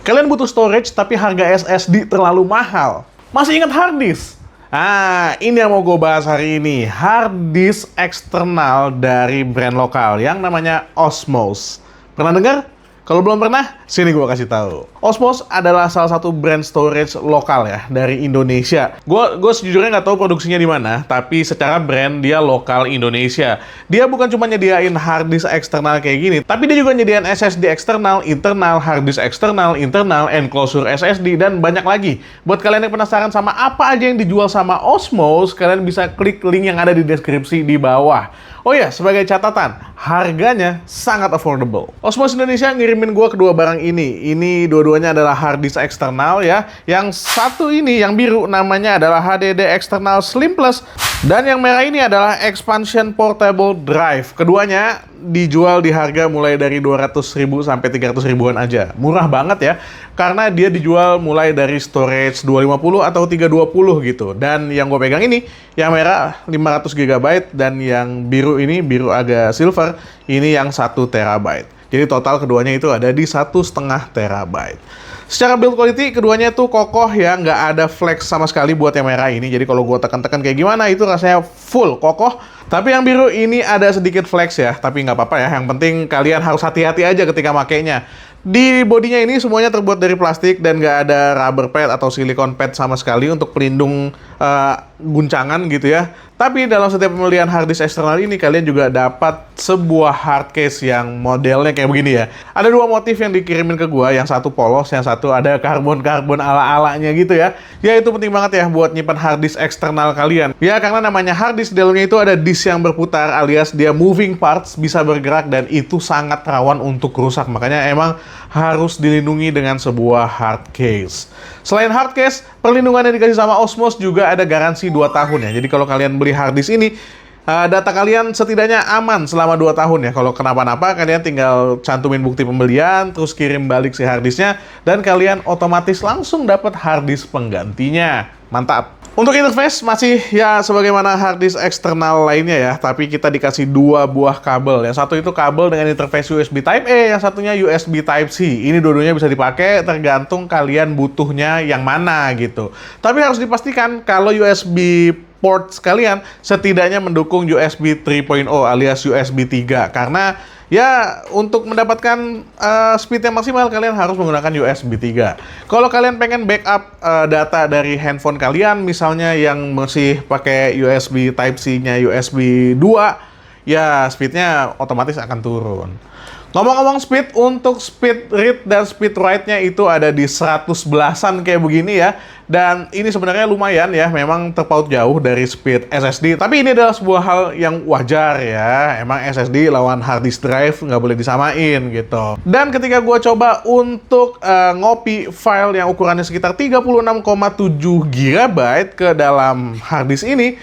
Kalian butuh storage tapi harga SSD terlalu mahal. Masih ingat hard disk? Ini yang mau gue bahas hari ini. Hard disk eksternal dari brand lokal yang namanya Osmose. Pernah dengar? Kalau belum pernah, sini gue kasih tahu. Osmose adalah salah satu brand storage lokal ya dari Indonesia. Gue sejujurnya nggak tahu produksinya di mana, tapi secara brand dia lokal Indonesia. Dia bukan cuma nyediain hard disk eksternal kayak gini, tapi dia juga nyediain SSD eksternal, internal, hard disk eksternal, internal, enclosure SSD, dan banyak lagi. Buat kalian yang penasaran sama apa aja yang dijual sama Osmose, kalian bisa klik link yang ada di deskripsi di bawah. Oh ya, sebagai catatan, harganya sangat affordable. Osmose Indonesia ngirimin gue kedua barang ini. Ini dua-duanya adalah hard disk eksternal ya. Yang satu ini, yang biru, namanya adalah HDD External Slim Plus. Dan yang merah ini adalah Expansion Portable Drive. Keduanya dijual di harga mulai dari 200.000 sampai 300.000-an aja. Murah banget ya, karena dia dijual mulai dari storage 250 atau 320 gitu. Dan yang gue pegang ini, yang merah 500 GB dan yang biru ini, biru agak silver, ini yang 1 TB. Jadi total keduanya itu ada di 1,5 TB. Secara build quality, keduanya tuh kokoh ya, nggak ada flex sama sekali buat yang merah ini. Jadi kalau gue tekan-tekan kayak gimana, itu rasanya full kokoh. Tapi yang biru ini ada sedikit flex ya, tapi nggak apa-apa ya. Yang penting kalian harus hati-hati aja ketika makainya. Di bodinya ini semuanya terbuat dari plastik dan nggak ada rubber pad atau silikon pad sama sekali untuk pelindung guncangan gitu ya. Tapi dalam setiap pembelian hard disk eksternal ini kalian juga dapat sebuah hard case yang modelnya kayak begini ya. Ada dua motif yang dikirimin ke gua, yang satu polos, yang satu ada karbon-karbon ala-alanya gitu ya. Ya itu penting banget ya buat nyimpan hard disk eksternal kalian. Ya karena namanya hard disk, di dalamnya itu ada disk yang berputar alias dia moving parts, bisa bergerak dan itu sangat rawan untuk rusak. Makanya emang harus dilindungi dengan sebuah hard case. Selain hard case, perlindungan yang dikasih sama Osmose juga ada garansi 2 tahun ya. Jadi kalau kalian beli hard disk ini, data kalian setidaknya aman selama 2 tahun ya. Kalau kenapa-napa, kalian tinggal cantumin bukti pembelian, terus kirim balik si hard disknya, dan kalian otomatis langsung dapat hard disk penggantinya. Mantap! Untuk interface masih ya sebagaimana hard disk eksternal lainnya ya, tapi kita dikasih 2 buah kabel. Yang satu itu kabel dengan interface USB Type A, yang satunya USB Type C. Ini dua-duanya bisa dipakai tergantung kalian butuhnya yang mana gitu. Tapi harus dipastikan kalau USB port sekalian setidaknya mendukung USB 3.0 alias USB 3, karena ya untuk mendapatkan speed yang maksimal kalian harus menggunakan USB 3. Kalau kalian pengen backup data dari handphone kalian misalnya yang masih pakai USB Type-C-nya USB 2, ya speednya otomatis akan turun. Ngomong-ngomong speed, untuk speed read dan speed write-nya itu ada di 111-an kayak begini ya. Dan ini sebenarnya lumayan ya, memang terpaut jauh dari speed SSD. Tapi ini adalah sebuah hal yang wajar ya. Emang SSD lawan hard disk drive nggak boleh disamain gitu. Dan ketika gue coba untuk ngopi file yang ukurannya sekitar 36,7 GB ke dalam hard disk ini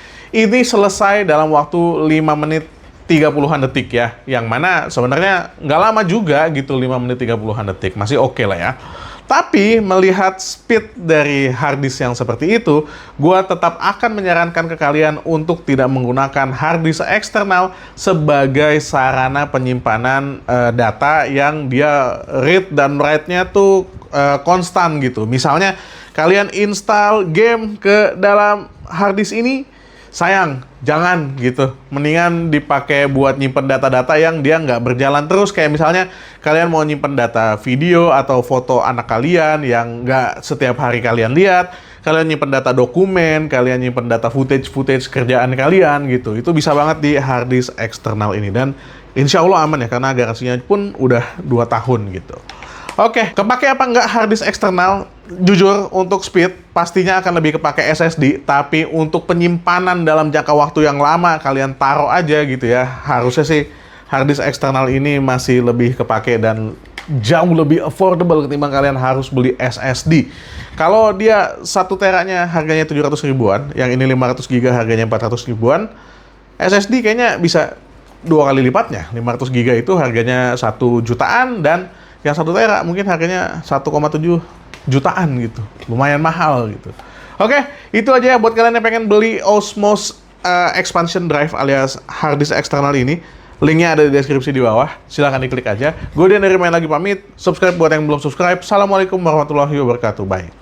selesai dalam waktu 5 menit 30-an detik ya, yang mana sebenarnya nggak lama juga gitu, 5 menit 30-an detik, masih oke lah ya. Tapi melihat speed dari hard disk yang seperti itu, gue tetap akan menyarankan ke kalian untuk tidak menggunakan hard disk eksternal sebagai sarana penyimpanan data yang dia read dan write-nya tuh konstan gitu. Misalnya kalian install game ke dalam hard disk ini, sayang, jangan gitu. Mendingan dipakai buat nyimpen data-data yang dia nggak berjalan terus. Kayak misalnya kalian mau nyimpen data video atau foto anak kalian yang nggak setiap hari kalian lihat. Kalian nyimpen data dokumen, kalian nyimpen data footage kerjaan kalian gitu. Itu bisa banget di hard disk eksternal ini. Dan insya Allah aman ya, karena garansinya pun udah 2 tahun gitu. Oke, kepake apa nggak hard disk eksternal? Jujur, untuk speed pastinya akan lebih kepake SSD, tapi untuk penyimpanan dalam jangka waktu yang lama kalian taruh aja gitu ya. Harusnya sih hard disk eksternal ini masih lebih kepake dan jauh lebih affordable ketimbang kalian harus beli SSD. Kalau dia 1 teranya harganya 700 ribuan, yang ini 500 GB harganya 400 ribuan, SSD kayaknya bisa 2 kali lipatnya. 500 GB itu harganya 1 jutaan dan yang 1 tera mungkin harganya 1,7 jutaan gitu. Lumayan mahal gitu. Oke, itu aja ya buat kalian yang pengen beli Osmose Expansion Drive alias hard disk eksternal ini. Linknya ada di deskripsi di bawah, silahkan diklik aja. Gue Dian dari Main Lagi pamit, subscribe buat yang belum subscribe. Assalamualaikum warahmatullahi wabarakatuh, bye.